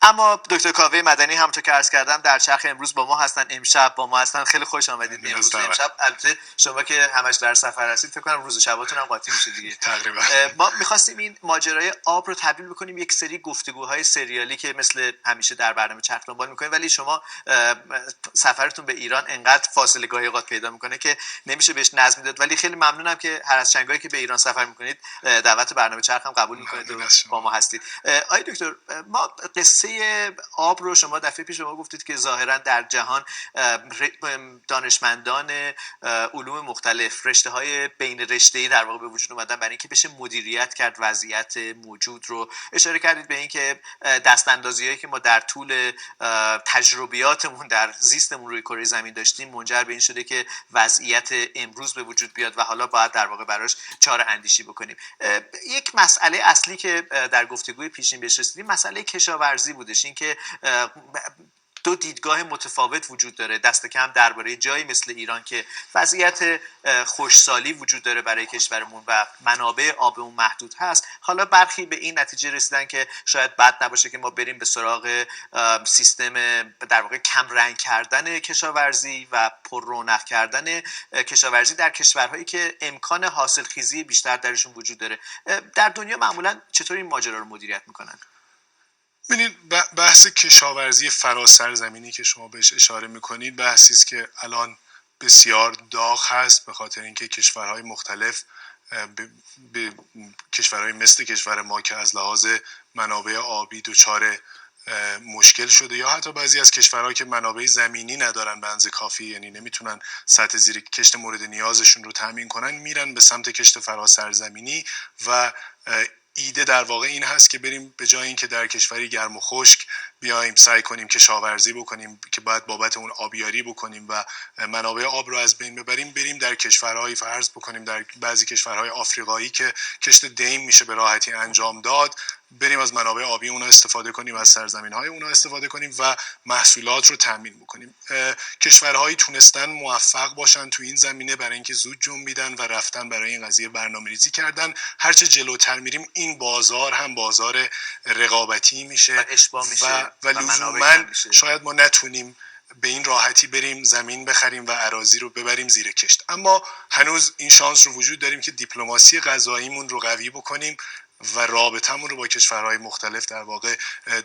اما دکتر کاوه مدنی همونطور که عرض کردم در چرخ امروز با ما هستن، امشب با ما هستن. خیلی خوش آمدید. امروز امشب البته شما که همش در سفر هستید فکر کنم روز و شباتون هم قاطی میشه دیگه تقریبا. ما می‌خواستیم این ماجرای آب رو تبدیل بکنیم یک سری گفتگوهای سریالی که مثل همیشه در برنامه چرخ دنبال می‌کنیم، ولی شما سفرتون به ایران انقدر فاصله گاهی اوقات پیدا می‌کنه که نمیشه بهش نظم داد، ولی خیلی ممنونم که هر از چنگایی که به ایران سفر می‌کنید دعوت برنامه چرخ هم قبول می‌کنید و با ما هستید. آقای دکتر، ما قصه آب رو شما دفعه پیش شما گفتید که ظاهرا در جهان دانشمندان علوم مختلف رشته‌های بین رشته‌ای در واقع به وجود اومدن برای اینکه بشه مدیریت کرد وضعیت موجود رو. اشاره کردید به اینکه دستاندازی‌هایی که ما در طول تجربیاتمون در زیستمون روی کره زمین داشتیم منجر به این شده که وضعیت امروز به وجود بیاد و حالا باید در واقع براش چاره اندیشی بکنیم. یک مسئله اصلی که در گفتگوی پیشین بهش رسیدیم مسئله کشاورزی بودش. این که دو دیدگاه متفاوت وجود داره، دست کم درباره جایی مثل ایران که وضعیت خشکسالی وجود داره برای کشورمون و منابع آبمون محدود هست. حالا برخی به این نتیجه رسیدن که شاید بد نباشه که ما بریم به سراغ سیستم در واقع کم رنگ کردن کشاورزی و پر رونق کردن کشاورزی در کشورهایی که امکان حاصلخیزی بیشتر درشون وجود داره. در دنیا معمولا چطور این ماجرا رو مدیریت میکنن؟ ببینید، بحث کشاورزی فراسرزمینی که شما بهش اشاره میکنید بحثی است که الان بسیار داغ هست، به خاطر اینکه کشورهای مختلف به کشورهای مثل کشور ما که از لحاظ منابع آبی دچار مشکل شده، یا حتی بعضی از کشورها که منابع زمینی ندارن به اندازه کافی، یعنی نمیتونن سطح زیر کشت مورد نیازشون رو تامین کنن، میرن به سمت کشت فراسرزمینی. و ایده در واقع این هست که بریم به جای اینکه در کشوری گرم و خشک بیایم سعی کنیم کشاورزی بکنیم که باید بابت اون آبیاری بکنیم و منابع آب رو از بین ببریم، بریم در کشورهای فرض بکنیم در بعضی کشورهای آفریقایی که کشت دیم میشه به راحتی انجام داد، بریم از منابع آبی اونا استفاده کنیم، از سرزمین‌های اونا استفاده کنیم و محصولات رو تامین بکنیم. کشورهایی تونستن موفق باشن تو این زمینه برای اینکه زود جنبیدن و رفتن برای این قضیه برنامه‌ریزی کردن. هرچه جلوتر میریم این بازار هم بازار رقابتی میشه و لزوماً شاید ما نتونیم به این راحتی بریم زمین بخریم و اراضی رو ببریم زیر کشت. اما هنوز این شانس رو وجود داریم که دیپلماسی غذاییمون رو قوی بکنیم و رابطمون رو با کشورهای مختلف در واقع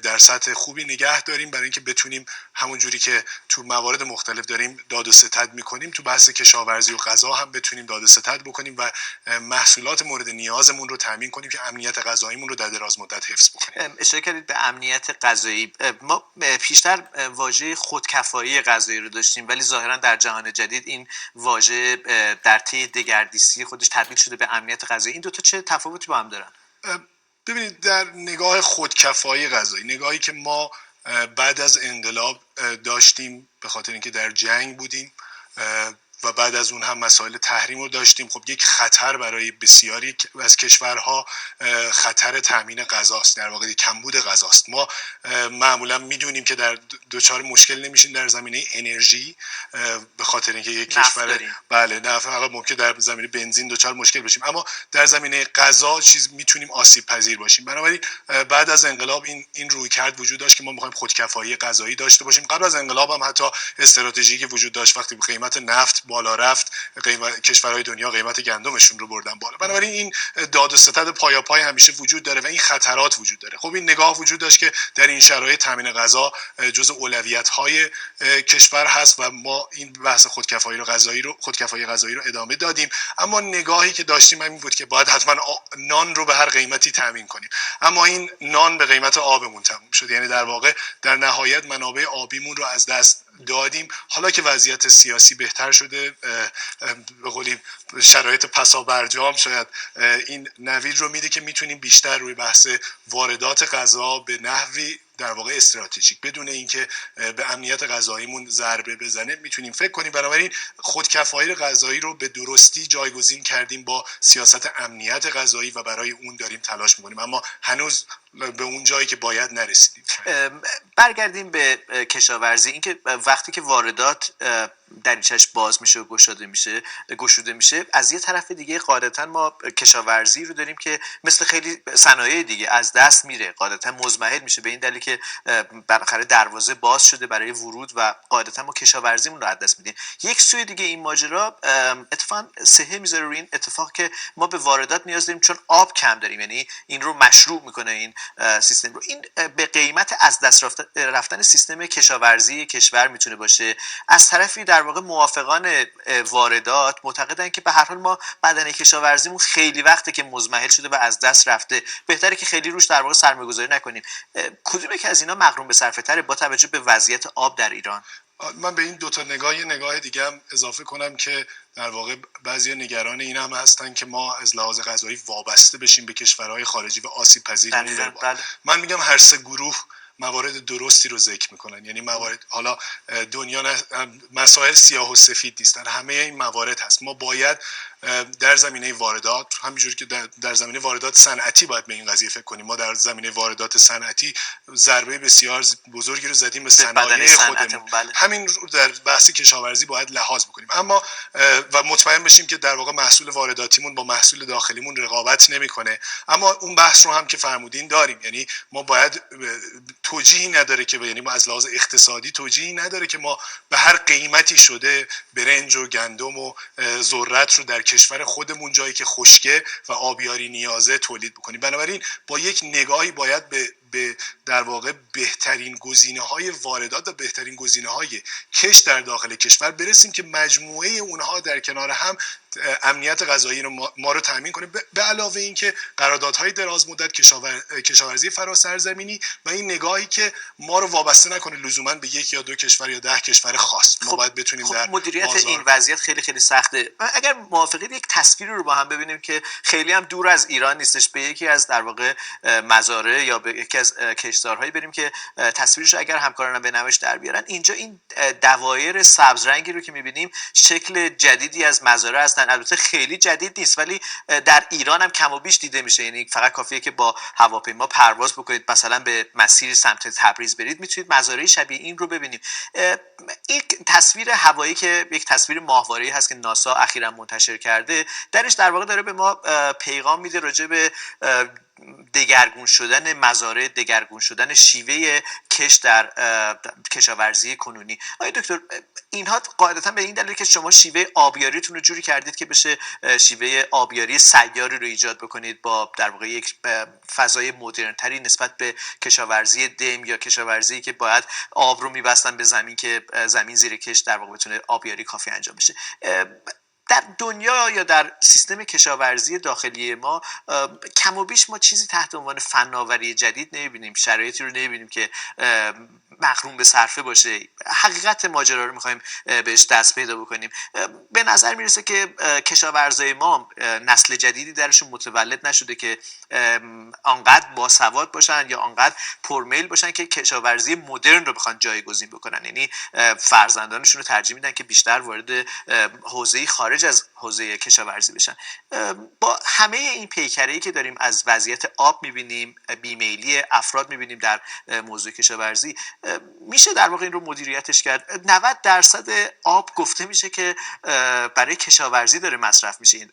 در سطح خوبی نگه داریم برای اینکه بتونیم همون جوری که تو موارد مختلف داریم داد و ستد میکنیم تو بحث کشاورزی و غذا هم بتونیم داد و ستد بکنیم و محصولات مورد نیازمون رو تامین کنیم که امنیت غذاییمون رو در دراز مدت حفظ بکنیم. اشاره کردید به امنیت غذایی. ما پیشتر واژه خودکفایی غذایی رو داشتیم، ولی ظاهرا در جهان جدید این واژه در طی دگردیسی خودش تبدیل شده به امنیت غذایی. این دو تا چه تفاوتی با هم دارن؟ ببینید، در نگاه خودکفایی غذایی، نگاهی که ما بعد از انقلاب داشتیم به خاطر اینکه در جنگ بودیم و بعد از اون هم مسائل تحریم رو داشتیم، خب یک خطر برای بسیاری از کشورها خطر تامین غذاست، در واقع کمبود غذاست. ما معمولا میدونیم که در دوچار مشکل نمیشیم در زمینه انرژی به خاطر اینکه یک کشور بله نه فقط ممکن در زمینه بنزین دوچار مشکل بشیم، اما در زمینه غذا چیز میتونیم آسیب پذیر باشیم. بنابراین بعد از انقلاب این رویکرد وجود داشت که ما میخوایم خودکفایی غذایی داشته باشیم. قبل از انقلاب هم حتی استراتژی که وجود داشت وقتی قیمت نفت بالا رفت، کشورهای دنیا قیمت گندمشون رو بردن بالا. بنابراین این داد و ستد پایاپای همیشه وجود داره و این خطرات وجود داره. خب این نگاه وجود داشت که در این شرایط تامین غذا جزء اولویت‌های کشور هست و ما این بحث خودکفایی غذایی رو ادامه دادیم. اما نگاهی که داشتیم این بود که باید حتما نان رو به هر قیمتی تامین کنیم، اما این نان به قیمت آبمون تموم شد. یعنی در واقع در نهایت منابع آبیمون رو از دست دادیم. حالا که وضعیت سیاسی بهتر شده، به قولی شرایط پسابرجام شاید این نوید رو میده که میتونیم بیشتر روی بحث واردات غذا به نحوی در واقع استراتژیک بدون اینکه به امنیت غذاییمون ضربه بزنه میتونیم فکر کنیم. بنابراین خودکفایی غذایی رو به درستی جایگزین کردیم با سیاست امنیت غذایی و برای اون داریم تلاش میکنیم، اما هنوز به اون جایی که باید نرسیدیم. برگردیم به کشاورزی. اینکه وقتی که واردات دریچش باز میشه و گشوده میشه. از یه طرف دیگه قاعدتا ما کشاورزی رو داریم که مثل خیلی صنایع دیگه از دست میره، قاعدتا مزمحل میشه به این دلیل که بالاخره دروازه باز شده برای ورود و قاعدتا ما کشاورزیمون رو از دست میدیم. یک سوی دیگه این ماجرا اتفاقا سهه میذاره روی این اتفاق که ما به واردات نیاز داریم چون آب کم داریم، یعنی این رو مشروع میکنه این سیستم رو. این به قیمت از دست رفتن سیستم کشاورزی کشور میتونه باشه. از طرفی در واقع موافقان واردات معتقدن که به هر حال ما بدنه کشاورزیمون خیلی وقته که مزمحل شده و از دست رفته، بهتره که خیلی روش در واقع سرمایه‌گذاری نکنیم. کدوم که از اینا مغروم به صرفه تره با توجه به وضعیت آب در ایران؟ من به این دوتا نگاه دیگه هم اضافه کنم که در واقع بعضی نگران این هم هستن که ما از لحاظ غذایی وابسته بشیم به کشورهای خارجی و آسیب پذیر. من میگم هر سه گروه موارد درستی رو ذکر میکنن، یعنی موارد، حالا دنیا مسائل سیاه و سفید نیستن، همه این موارد هست. ما باید در زمینه واردات، همینجوری که در زمینه واردات صنعتی باید به این قضیه فکر کنیم. ما در زمینه واردات صنعتی ضربه بسیار بزرگی رو زدیم به صنایع خودمون. همین رو در بحث کشاورزی باید لحاظ بکنیم، اما و مطمئن بشیم که در واقع محصول وارداتیمون با محصول داخلیمون رقابت نمیکنه. اما اون بحث رو هم که فرمودین داریم، یعنی ما باید توجیهی نداره که یعنی ما از لحاظ اقتصادی توجیهی نداره که ما به هر قیمتی شده برنج و گندم و ذرت رو در کشور خودمون جایی که خشکه و آبیاری نیازه تولید بکنیم. بنابراین با یک نگاهی باید به در واقع بهترین گزینه‌های واردات و بهترین گزینه‌های کشت در داخل کشور برسیم که مجموعه اونها در کنار هم امنیت غذایی رو ما رو تامین کنه، به علاوه این که قراردادهای دراز مدت کشاورزی فراسرزمینی و این نگاهی که ما رو وابسته نکنه لزوما به یک یا دو کشور یا 10 کشور خاص. ما باید بتونیم در مدیریت این وضعیت خیلی خیلی سخته. اگر موافقید یک تصویری رو با هم ببینیم که خیلی هم دور از ایران نیستش، به یکی از در واقع مزارع یا به یکی از کشتزارهایی بریم که تصویرش اگر همکارانم به نمایش در بیارن. اینجا این دوایر سبز رنگی رو که می‌بینیم شکل جدیدی از مزارع هستن. البته خیلی جدید نیست ولی در ایران هم کم و بیش دیده میشه، یعنی فقط کافیه که با هواپیما پرواز بکنید مثلا به مسیر سمت تبریز برید میتونید مزارع شبیه این رو ببینید. این تصویر هوایی که یک تصویر ماهواره‌ای هست که ناسا اخیراً منتشر کرده، درش در واقع داره به ما پیغام میده راجع به دگرگون شدن مزارع، دگرگون شدن شیوه کشت در کشاورزی کنونی. آیا دکتر اینها قاعدتا به این دلیل که شما شیوه آبیاریتون رو جوری کردید که بشه شیوه آبیاری سیاری رو ایجاد بکنید با در واقع یک فضای مدرن‌تری نسبت به کشاورزی دم یا کشاورزی که باید آب رو میبستن به زمین که زمین زیر کشت در واقع بتونه آبیاری کافی انجام بشه. در دنیا یا در سیستم کشاورزی داخلی ما کم و بیش ما چیزی تحت عنوان فناوری جدید نمیبینیم، شرایطی رو نمیبینیم که مغروم به صرفه باشه. حقیقت ماجرا رو میخوایم بهش دست پیدا بکنیم. به نظر میرسه که کشاورزای ما نسل جدیدی درشون متولد نشده که آنقدر باسواد باشن یا آنقدر پرمیل باشن که کشاورزی مدرن رو بخوان جایگزین بکنن، یعنی فرزندانشون رو ترجیح میدن که بیشتر وارد حوزه خارج از حوزه کشاورزی بشن. با همه این پیکره‌ای که داریم از وضعیت آب میبینیم، بیمیلی افراد میبینیم در موضوع کشاورزی، میشه در واقع این رو مدیریتش کرد. 90% آب گفته میشه که برای کشاورزی داره مصرف میشه.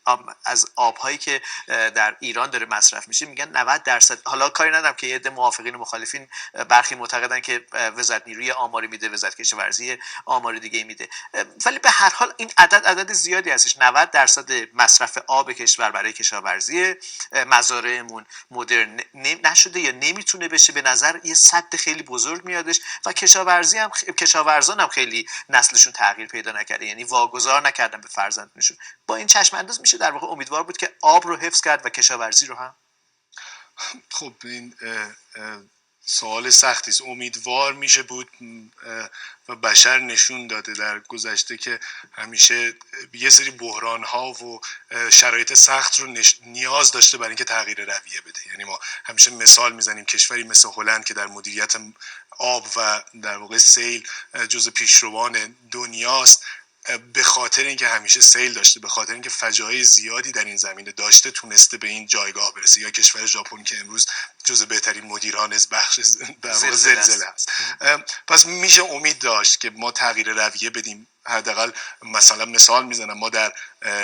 از آبهایی که در ایران داره مصرف میشه میگن 90%. حالا کاری ندارم که یه عده موافقین و مخالفین، برخی معتقدن که وزارت نیروی آماری میده، وزارت کشاورزی آمار دیگه میده، ولی به هر حال این عدد زیادی هستش. 90% مصرف آب کشور برای کشاورزی، مزارعمون مدرن نشده یا نمیتونه بشه، به نظر یه سد خیلی بزرگ میادش و کشاورزان هم خیلی نسلشون تغییر پیدا نکرده، یعنی واگذار نکردن به فرزندشون. با این چشم انداز میشه در واقع امیدوار بود که آب رو حفظ کرد و کشاورزی رو هم. خب این سوال سختی است. امیدوار میشه بود و بشر نشون داده در گذشته که همیشه یه سری بحران ها و شرایط سخت رو نیاز داشته برای اینکه تغییر رویه بده. یعنی ما همیشه مثال میزنیم کشوری مثل هلند که در مدیریت آب و در واقع سیل جزو پیشروان دنیاست، به خاطر اینکه همیشه سیل داشته، به خاطر اینکه فجایع زیادی در این زمینه داشته، تونسته به این جایگاه برسه. یا کشور ژاپن که امروز جزو بهترین مدیران از بخش زلزله هست. پس میشه امید داشت که ما تغییر رویه بدیم. حداقل مثلا مثال میزنم، ما در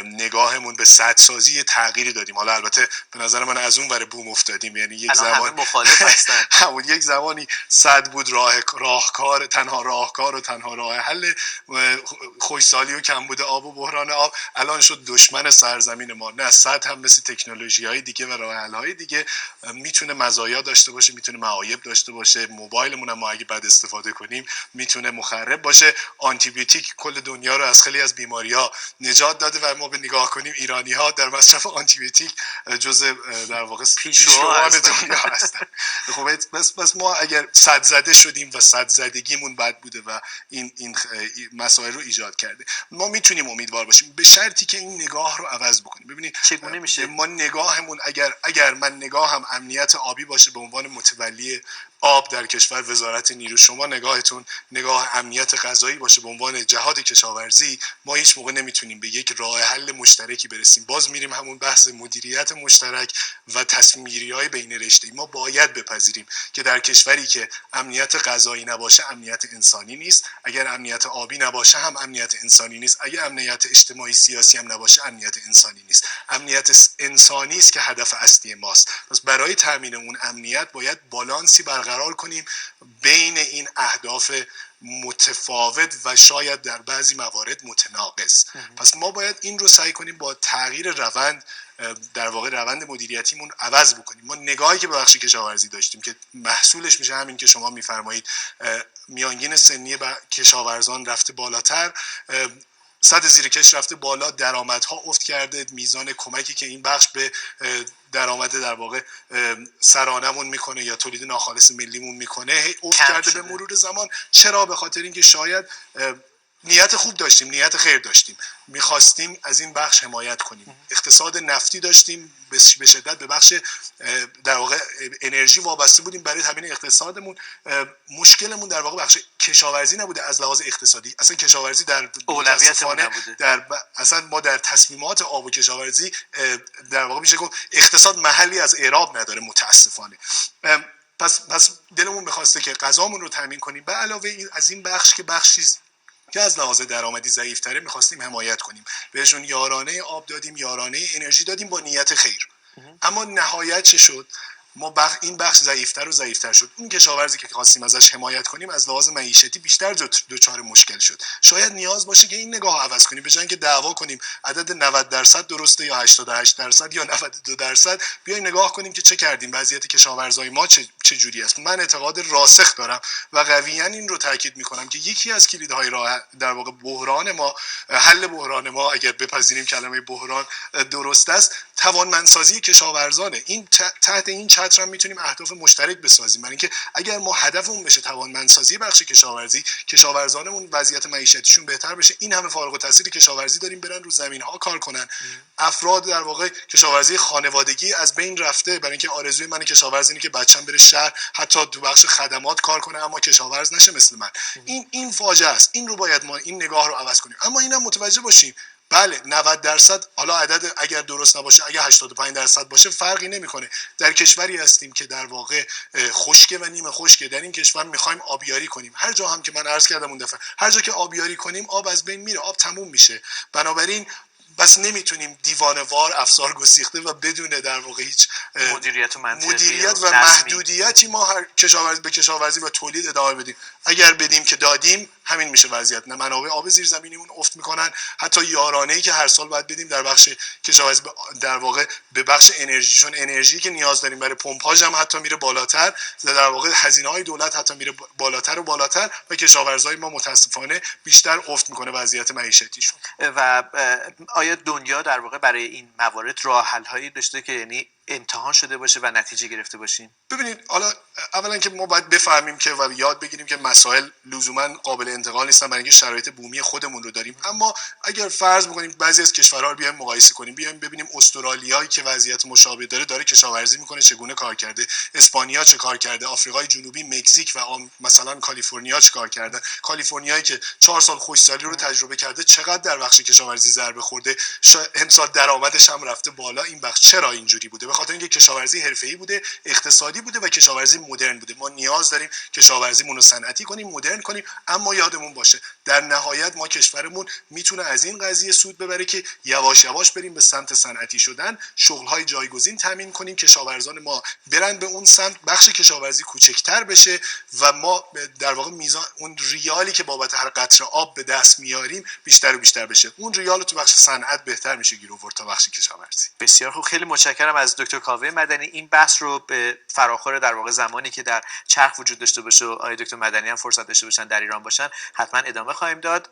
نگاهمون به سدسازی تغییری دادیم. حالا البته به نظر من از اون ور بوم افتادیم، یعنی یک زمان مخالف هستن. همون یک زمانی سد بود راهکار، تنها راهکار و تنها راه حل خشکسالی و کمبود آب و بحران آب، الان شد دشمن سرزمین ما. نه، سد هم مثل تکنولوژی‌های دیگه و راه حل‌های دیگه میتونه مزایا داشته باشه، میتونه معایب داشته باشه. موبایلمون هم ما اگه بد استفاده کنیم میتونه مخرب باشه. آنتی بیوتیک کل دنیا رو از خیلی از بیماری‌ها نجات داده و ما به نگاه کنیم ایرانی‌ها در مصرف آنتی بیوتیک جزء در واقع پیشروان دنیا هستن. خب بس ما اگر صد زده شدیم و صد زدگیمون بد بوده و این مسائل رو ایجاد کرده، ما میتونیم امیدوار باشیم به شرطی که این نگاه رو عوض بکنیم. ببینید چگونه میشه ما نگاهمون، اگر من نگاهم امنیت آبی باشه به عنوان متولی آب در کشور، وزارت نیرو، شما نگاهتون نگاه امنیت غذایی باشه به عنوان جهاد کشاورزی، ما هیچ موقع نمیتونیم به یک راه حل مشترکی برسیم. باز میریم همون بحث مدیریت مشترک و تصمیم گیری‌های بین رشته‌ای. ما باید بپذیریم که در کشوری که امنیت غذایی نباشه امنیت انسانی نیست، اگر امنیت آبی نباشه هم امنیت انسانی نیست، اگر امنیت اجتماعی سیاسی هم نباشه امنیت انسانی نیست. امنیت انسانی است که هدف اصلی ماست. پس برای تامین اون امنیت باید بالانسی برقرار کنیم بین این اهداف متفاوت و شاید در بعضی موارد متناقض. پس ما باید این رو سعی کنیم با تغییر روند، در واقع روند مدیریتیمون عوض بکنیم. ما نگاهی که به بخش کشاورزی داشتیم که محصولش میشه همین که شما میفرمایید میانگین سنی کشاورزان رفته بالاتر، سطح زیرکش رفته بالا، درآمدها افت کرده، میزان کمکی که این بخش به درآمد در واقع سرانمون میکنه یا تولید ناخالص ملیمون میکنه افت کرده به مرور زمان. چرا؟ به خاطر اینکه شاید نیت خوب داشتیم، نیت خیر داشتیم، میخواستیم از این بخش حمایت کنیم. اقتصاد نفتی داشتیم، به شدت به بخش در واقع انرژی وابسته بودیم برای تامین اقتصادمون. مشکلمون در واقع بخش کشاورزی نبوده از لحاظ اقتصادی. اصلا کشاورزی در اولویتمون نبوده. اصلا ما در تصمیمات آب و کشاورزی در واقع میشه گفت اقتصاد محلی از اعراب نداره متاسفانه. پس دلمون میخواسته که غذامون رو تامین کنیم، به علاوه از این بخش که بخشی که از لحاظ درآمدی ضعیف‌تره می‌خواستیم حمایت کنیم. بهشون یارانه آب دادیم، یارانه انرژی دادیم با نیت خیر. اما نهایت چه شد؟ ما این بخش ضعیف‌تر و ضعیف‌تر شد. اون کشاورزی که خواستیم ازش حمایت کنیم از لحاظ معیشتی بیشتر دچار مشکل شد. شاید نیاز باشه که این نگاه عوض کنیم، به جای اینکه دعوا کنیم عدد 90% درسته یا 88% یا 92%، بیایم نگاه کنیم که چه کردیم، وضعیت کشاورزای ما چه جوری است. من اعتقاد راسخ دارم و قویاً این رو تاکید می‌کنم که یکی از کلیدهای راه در واقع بحران ما، حل بحران ما، اگر بپذیریم کلمه بحران درست است، توانمندسازی کشاورزانه. این تحت این چتر هم میتونیم اهداف مشترک بسازیم، برای اینکه اگر ما هدفمون بشه توانمندسازی بخش کشاورزی، کشاورزانمون وضعیت معیشتیشون بهتر بشه، این همه فارغ التحصیل کشاورزی داریم برن رو زمین ها کار کنن. افراد در واقع کشاورزی خانوادگی از بین رفته، برای اینکه آرزوی من کشاورز اینه که بچه‌م بره شهر حتی تو بخش خدمات کار کنه اما کشاورز نشه مثل من. این فاجعه است. این رو باید ما این نگاه رو عوض کنیم. اما اینم متوجه باشیم بله 90%، حالا عدد اگر درست نباشه، اگر 85% باشه فرقی نمیکنه. در کشوری هستیم که در واقع خشکه و نیمه خشکه. در این کشور میخوایم آبیاری کنیم. هر جا هم که من عرض کردم اون دفعه، هر جا که آبیاری کنیم آب از بین میره، آب تموم میشه. بنابراین بس نمیتونیم دیوانه‌وار افسار گسیخته و بدون در واقع هیچ مدیریت و محدودیتی ما هر کشاورزی به کشاورزی و تولید ادامه بدیم. اگر بدیم که دادیم، همین میشه وضعیت. نه منابع آب زیرزمینیمون افت میکنن، حتی یارانه‌ای که هر سال باید بدیم در بخش کشاورزی در واقع به بخش انرژی، چون انرژی که نیاز داریم برای پمپاژ هم حتی میره بالاتر، در واقع هزینه‌های دولت حتی میره بالاتر و بالاتر و کشاورزای ما متاسفانه بیشتر افت میکنه وضعیت معیشتیشون. و آیا دنیا در واقع برای این موارد راه حل‌هایی داشته که یعنی امتحان شده باشه و نتیجه گرفته باشیم؟ ببینید، حالا اولا که ما باید بفهمیم که و یاد بگیریم که مسائل لزوما قابل انتقال نیستن، برای اینکه شرایط بومی خودمون رو داریم. اما اگر فرض بکنیم بعضی از کشورها رو بیایم مقایسه کنیم، بیایم ببینیم استرالیایی که وضعیت مشابه داره کشاورزی میکنه چگونه کار کرده، اسپانیا چه کار کرده، آفریقای جنوبی، مکزیک و مثلا کالیفرنیا چه کار کردن. کالیفرنیایی که 4 سال خشکسالی رو تجربه کرده چقدر در بخش کشاورزی ضربه خورده، امسال درآمدش هم رفته بالا. این بخش چرا اینجوری بوده؟ به خاطر اینکه کشاورزی حرفه‌ای بوده، اقتصادی بوده و کشاورزی مدرن بوده. ما نیاز داریم کشاورزیمون رو صنعتی کنیم، مدرن کنیم، اما یادمون باشه در نهایت ما کشورمون میتونه از این قضیه سود ببره که یواش یواش بریم به سمت صنعتی شدن، شغل‌های جایگزین تامین کنیم، کشاورزان ما برن به اون سمت، بخش کشاورزی کوچکتر بشه و ما در واقع میزان اون ریالی که بابت هر قطره آب به دست میاریم بیشتر و بیشتر بشه. اون ریال تو بخش صنعت بهتر میشه گیر آورد تا بخش کشاورزی. بسیار خوب، خیلی متشکرم از دکتر کاوه مدنی. این بحث رو به فراخور در واقع زمانی که در چرخ وجود داشته باشه و آقای دکتر مدنی هم فرصت داشته باشن در ایران باشن حتما ادامه خواهیم داد.